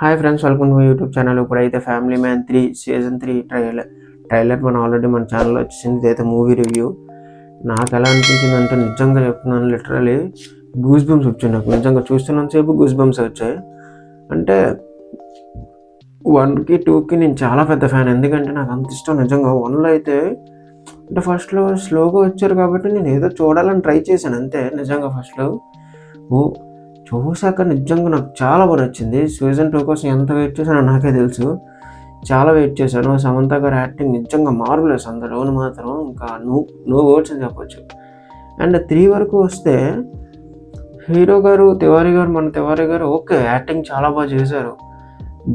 Hi friends, welcome to my YouTube channel. ఇప్పుడైతే family man 3 season 3 trailer already మన ఛానల్లో వచ్చేసింది. ఇదైతే మూవీ రివ్యూ. నాకు ఎలా అనిపించింది అంటే నిజంగా చెప్తున్నాను, లిటరలీ గూస్ బంప్స్ వచ్చాయి. నాకు నిజంగా చూస్తున్నంతసేపు గూస్ బంప్స్ వచ్చాయి. అంటే 1కి 2కి నేను చాలా పెద్ద ఫ్యాన్, ఎందుకంటే నాకు అంత ఇష్టం. నిజంగా 1లో అయితే అంటే ఫస్ట్లో స్లోగా వచ్చారు కాబట్టి నేను ఏదో చూడాలని ట్రై చేశాను అంతే. నిజంగా ఫస్ట్లో చూసాక నిజంగా నాకు చాలా బాగా నచ్చింది. సీజన్ 2 కోసం ఎంత వెయిట్ చేశానో నాకే తెలుసు. చాలా వెయిట్ చేశాను. సమంత గారి యాక్టింగ్ నిజంగా మార్వెలస్. అందులోను మాత్రం ఇంకా నో వర్డ్స్ అని చెప్పొచ్చు. అండ్ 3 వరకు వస్తే హీరో గారు మన తివారీ గారు ఓకే, యాక్టింగ్ చాలా బాగా చేశారు.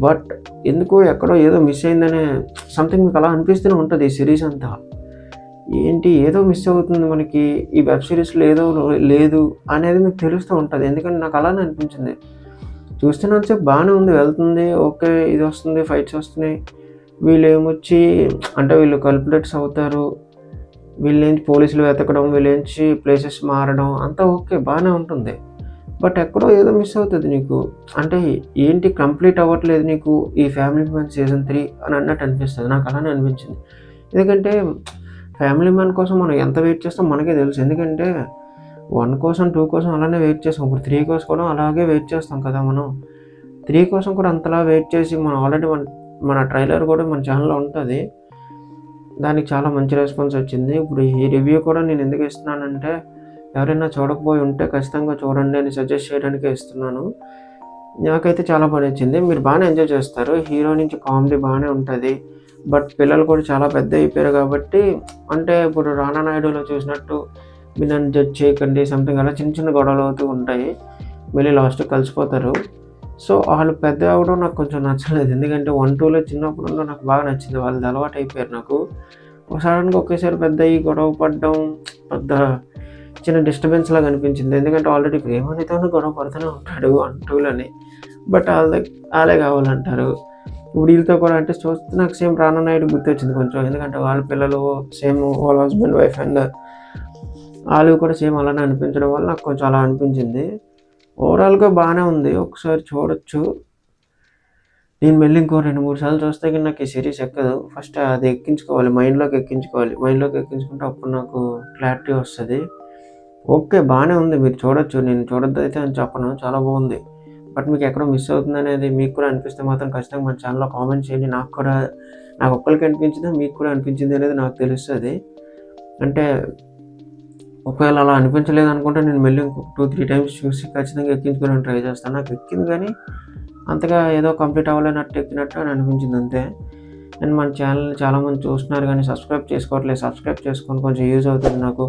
బట్ ఎందుకో ఎక్కడో ఏదో మిస్ అయిందనే సంథింగ్ మీకు అలా అనిపిస్తూనే ఉంటుంది ఈ సిరీస్ అంతా. ఏంటి ఏదో మిస్ అవుతుంది మనకి ఈ వెబ్ సిరీస్లో, ఏదో లేదు అనేది మీకు తెలుస్తూ ఉంటుంది. ఎందుకంటే నాకు అలానే అనిపించింది. చూస్తున్నంతసేపు బాగానే ఉంది, వెళ్తుంది, ఓకే, ఇది వస్తుంది, ఫైట్స్ వస్తున్నాయి, వీళ్ళు ఏమొచ్చి అంటే వీళ్ళు కల్పులేట్స్ అవుతారు, వీళ్ళేంచి పోలీసులు వెతకడం, వీళ్ళేంచి ప్లేసెస్ మారడం, అంతా ఓకే బాగానే ఉంటుంది. బట్ ఎక్కడో ఏదో మిస్ అవుతుంది నీకు. అంటే ఏంటి కంప్లీట్ అవ్వట్లేదు నీకు ఈ ఫ్యామిలీ మ్యాన్ సీజన్ 3 అని అన్నట్టు అనిపిస్తుంది. నాకు అలానే అనిపించింది. ఎందుకంటే ఫ్యామిలీ మ్యాన్ కోసం మనం ఎంత వెయిట్ చేస్తాం మనకే తెలుసు. ఎందుకంటే 1 కోసం 2 కోసం అలానే వెయిట్ చేస్తాం. ఇప్పుడు 3 కోసం కూడా అలాగే వెయిట్ చేస్తాం కదా మనం. 3 కోసం కూడా అంతలా వెయిట్ చేసి మనం ఆల్రెడీ మన ట్రైలర్ కూడా మన ఛానల్లో ఉంటుంది. దానికి చాలా మంచి రెస్పాన్స్ వచ్చింది. ఇప్పుడు ఈ రివ్యూ కూడా నేను ఎందుకు ఇస్తున్నానంటే ఎవరైనా చూడకపోయి ఉంటే ఖచ్చితంగా చూడండి అని సజెస్ట్ చేయడానికే ఇస్తున్నాను. నాకైతే చాలా బాగా నచ్చింది. మీరు బాగానే ఎంజాయ్ చేస్తారు. హీరో నుంచి కామెడీ బాగానే ఉంటుంది. బట్ పిల్లలు కూడా చాలా పెద్ద అయిపోయారు కాబట్టి, అంటే ఇప్పుడు రానా నాయుడులో చూసినట్టు మీరు నన్ను జడ్జ్ చేయకండి సంథింగ్ అలా చిన్న చిన్న గొడవలు అవుతూ ఉంటాయి. మళ్ళీ లాస్ట్కి కలిసిపోతారు. సో వాళ్ళు పెద్ద అవ్వడం నాకు కొంచెం నచ్చలేదు. ఎందుకంటే 1, 2లో చిన్నప్పుడు నాకు బాగా నచ్చింది. వాళ్ళది అలవాటు అయిపోయారు నాకు. సడన్గా ఒకేసారి పెద్ద అయ్యి గొడవ పడడం పెద్ద చిన్న డిస్టర్బెన్స్ లాగా అనిపించింది. ఎందుకంటే ఆల్రెడీ ప్రేమనితోనే గొడవ పడుతూనే ఉంటాడు 1, 2లోని. బట్ వాళ్ళే కావాలంటారు. ఇప్పుడు వీళ్ళతో కూడా అంటే చూస్తే నాకు సేమ్ రానా నాయుడు గుర్తొచ్చింది కొంచెం. ఎందుకంటే వాళ్ళ పిల్లలు సేమ్ వాళ్ళ హస్బెండ్ వైఫ్ అండ్ వాళ్ళు కూడా సేమ్ అలానే అనిపించడం వల్ల నాకు కొంచెం అలా అనిపించింది. ఓవరాల్గా బాగానే ఉంది, ఒకసారి చూడొచ్చు. నేను మళ్ళీ ఇంకో 2-3 సార్లు చూస్తే కానీ నాకు ఈ సిరీస్ ఎక్కదు. ఫస్ట్ అది ఎక్కించుకోవాలి, మైండ్లోకి ఎక్కించుకుంటే అప్పుడు నాకు క్లారిటీ వస్తుంది. ఓకే బాగానే ఉంది, మీరు చూడొచ్చు. నేను చూడొద్దు అయితే అని చెప్పను, చాలా బాగుంది. బట్ మీకు ఎక్కడో మిస్ అవుతుంది అనేది మీకు కూడా అనిపిస్తే మాత్రం ఖచ్చితంగా మన ఛానల్లో కామెంట్ చేయండి. నాకు ఒక్కరికి అనిపించిందా మీకు కూడా అనిపించింది అనేది నాకు తెలుస్తుంది. అంటే ఒకవేళ అలా అనిపించలేదు అనుకుంటే నేను మళ్ళీ ఇంకొక 2-3 టైమ్స్ చూసి ఖచ్చితంగా ఎక్కించుకోవడానికి ట్రై చేస్తాను. నాకు ఎక్కింది కానీ అంతగా ఏదో కంప్లీట్ అవ్వలేనట్టు ఎక్కినట్టు అని అనిపించింది అంతే. అండ్ మన ఛానల్ని చాలామంది చూస్తున్నారు కానీ సబ్స్క్రైబ్ చేసుకోవట్లేదు. సబ్స్క్రైబ్ చేసుకొని కొంచెం యూజ్ అవుతుంది నాకు.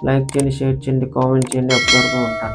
లైక్ చేయండి, షేర్ చేయండి, కామెంట్ చేయండి. అప్పటి వరకు ఉంటాను.